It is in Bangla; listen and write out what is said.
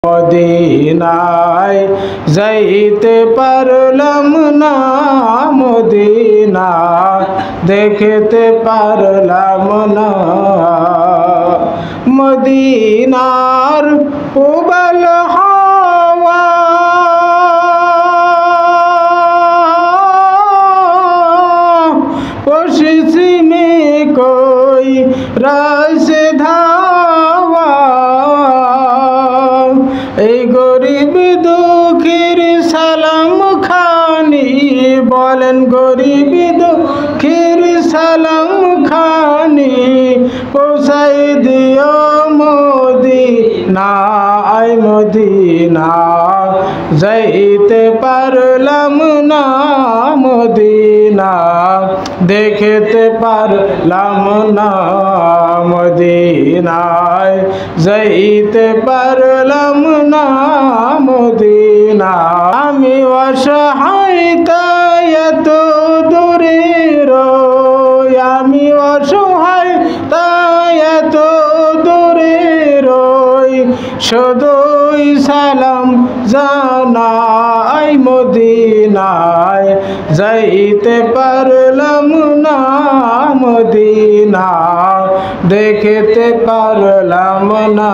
মদিনায় যাইতে পারলাম না, মদিনা দেখতে পারলাম না। মদিনার উবাল হাওয়া পশ্চিমে কই রাস ধাওয়া, এই গরিব দুঃখীর সালাম খানি, বলেন গরিব দুঃখীর সালাম খানি পৌঁছাই দিও মদিনায়। মদিনা যাইতে পারলাম না, মদিনা দেখতে পারলাম না। মদিনায় যাইতে পারলাম না, মদিনা আমি অসহায় তাই এত দূরে রই, আমি অসহায় তাই এত দূরে রই, শুধুই সালাম জানাই। মদিনায় যাইতে পারলাম না, মদিনা দেখতে পারলাম না।